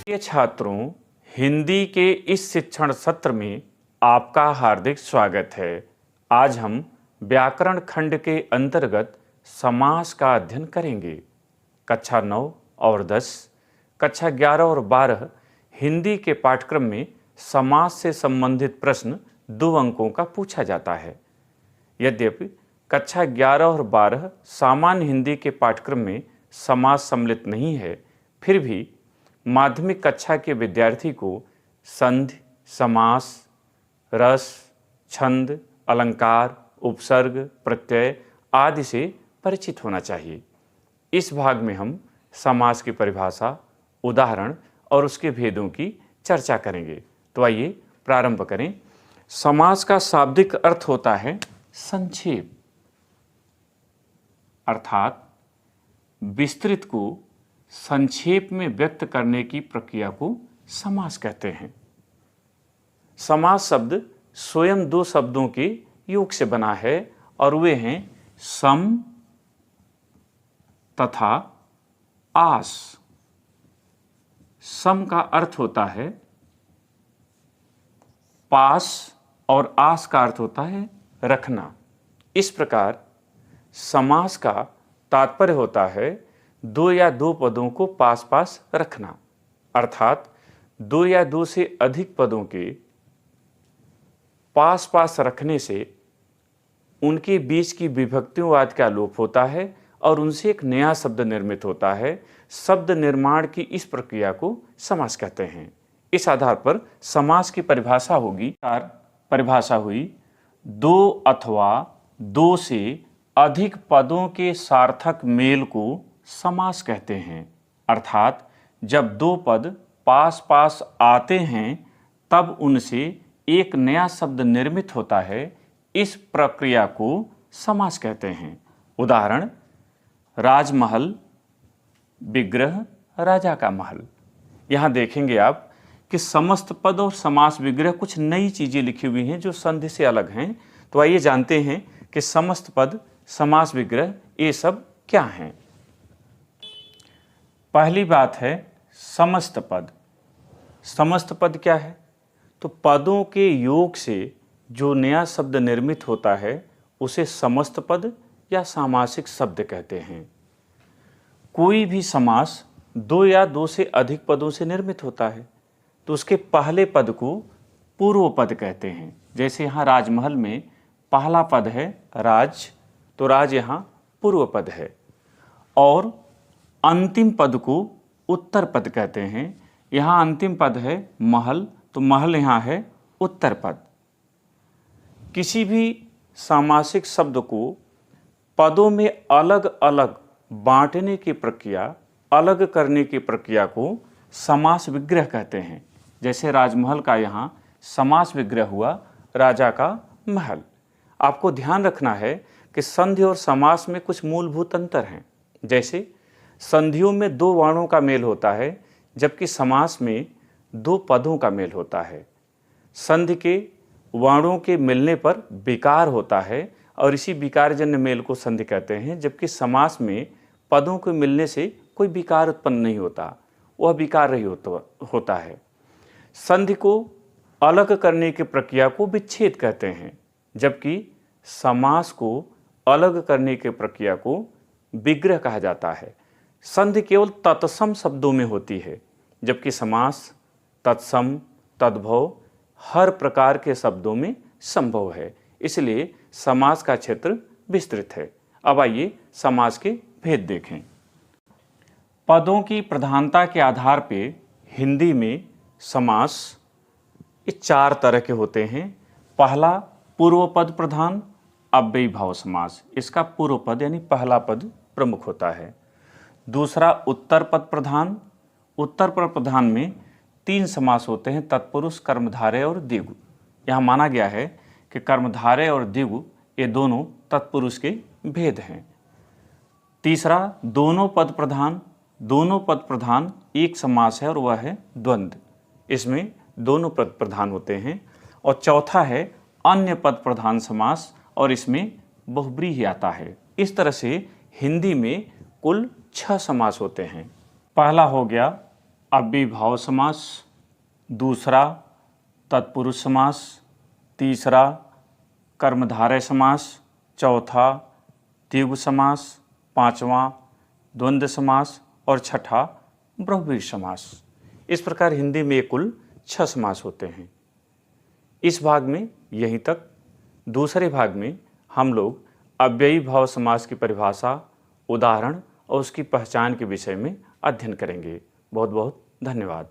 प्रिय छात्रों, हिंदी के इस शिक्षण सत्र में आपका हार्दिक स्वागत है। आज हम व्याकरण खंड के अंतर्गत समास का अध्ययन करेंगे। कक्षा 9 और 10, कक्षा 11 और 12 हिंदी के पाठ्यक्रम में समास से संबंधित प्रश्न 2 अंकों का पूछा जाता है। यद्यपि कक्षा 11 और 12 सामान्य हिंदी के पाठ्यक्रम में समास सम्मिलित नहीं है, फिर भी माध्यमिक कक्षा के विद्यार्थी को संधि, समास, रस, छंद, अलंकार, उपसर्ग, प्रत्यय आदि से परिचित होना चाहिए। इस भाग में हम समास की परिभाषा, उदाहरण और उसके भेदों की चर्चा करेंगे। तो आइए प्रारंभ करें। समास का शाब्दिक अर्थ होता है संक्षेप, अर्थात विस्तृत को संक्षेप में व्यक्त करने की प्रक्रिया को समास कहते हैं। समास शब्द स्वयं 2 शब्दों के योग से बना है और वे हैं सम तथा आस। सम का अर्थ होता है पास और आस का अर्थ होता है रखना। इस प्रकार समास का तात्पर्य होता है 2 या 2 पदों को पास पास रखना, अर्थात 2 या 2 से अधिक पदों के पास पास रखने से उनके बीच की विभक्तियों आदि का लोप होता है और उनसे एक नया शब्द निर्मित होता है। शब्द निर्माण की इस प्रक्रिया को समास कहते हैं। इस आधार पर समास की परिभाषा होगी। परिभाषा हुई 2 अथवा 2 से अधिक पदों के सार्थक मेल को समास कहते हैं, अर्थात जब 2 पद पास पास आते हैं तब उनसे एक नया शब्द निर्मित होता है। इस प्रक्रिया को समास कहते हैं। उदाहरण, राजमहल, विग्रह, राजा का महल। यहाँ देखेंगे आप कि समस्त पद और समास विग्रह कुछ नई चीज़ें लिखी हुई हैं जो संधि से अलग हैं। तो आइए जानते हैं कि समस्त पद, समास विग्रह ये सब क्या हैं। पहली बात है समस्त पद। समस्त पद क्या है? तो पदों के योग से जो नया शब्द निर्मित होता है उसे समस्त पद या सामासिक शब्द कहते हैं। कोई भी समास 2 या 2 से अधिक पदों से निर्मित होता है तो उसके पहले पद को पूर्व पद कहते हैं। जैसे यहाँ राजमहल में पहला पद है राज, तो राज यहाँ पूर्व पद है, और अंतिम पद को उत्तर पद कहते हैं। यहाँ अंतिम पद है महल, तो महल यहाँ है उत्तर पद। किसी भी सामासिक शब्द को पदों में अलग अलग बांटने की प्रक्रिया, अलग करने की प्रक्रिया को समास विग्रह कहते हैं। जैसे राजमहल का यहाँ समास विग्रह हुआ राजा का महल। आपको ध्यान रखना है कि संधि और समास में कुछ मूलभूत अंतर हैं। जैसे संधियों में 2 वर्णों का मेल होता है जबकि समास में 2 पदों का मेल होता है। संधि के वर्णों के मिलने पर विकार होता है और इसी विकारजन्य मेल को संधि कहते हैं, जबकि समास में पदों के मिलने से कोई विकार उत्पन्न नहीं होता, वह विकार रहित होता है। संधि को अलग करने की प्रक्रिया को विच्छेद कहते हैं, जबकि समास को अलग करने की प्रक्रिया को विग्रह कहा जाता है। संधि केवल तत्सम शब्दों में होती है, जबकि समास तत्सम, तद्भव हर प्रकार के शब्दों में संभव है। इसलिए समास का क्षेत्र विस्तृत है। अब आइए समास के भेद देखें। पदों की प्रधानता के आधार पे हिंदी में समास ये 4 तरह के होते हैं। पहला पूर्व पद प्रधान अव्ययी भाव समास, इसका पूर्व पद यानी पहला पद प्रमुख होता है। दूसरा उत्तर पद प्रधान। उत्तर पद प्रधान में 3 समास होते हैं, तत्पुरुष, कर्मधारय और द्विगु। यहाँ माना गया है कि कर्मधारय और द्विगु ये दोनों तत्पुरुष के भेद हैं। तीसरा दोनों पद प्रधान। दोनों पद प्रधान एक समास है और वह है द्वंद्व, इसमें दोनों पद प्रधान होते हैं। और चौथा है अन्य पद प्रधान समास और इसमें बहुब्रीहि आता है। इस तरह से हिंदी में कुल 6 समास होते हैं। पहला हो गया अव्ययीभाव समास, दूसरा तत्पुरुष समास, तीसरा कर्मधारय समास, चौथा द्विगु समास, पांचवा द्वंद्व समास और छठा बहुव्रीहि समास। इस प्रकार हिंदी में कुल 6 समास होते हैं। इस भाग में यहीं तक। दूसरे भाग में हम लोग अव्ययीभाव समास की परिभाषा, उदाहरण और उसकी पहचान के विषय में अध्ययन करेंगे। बहुत बहुत धन्यवाद।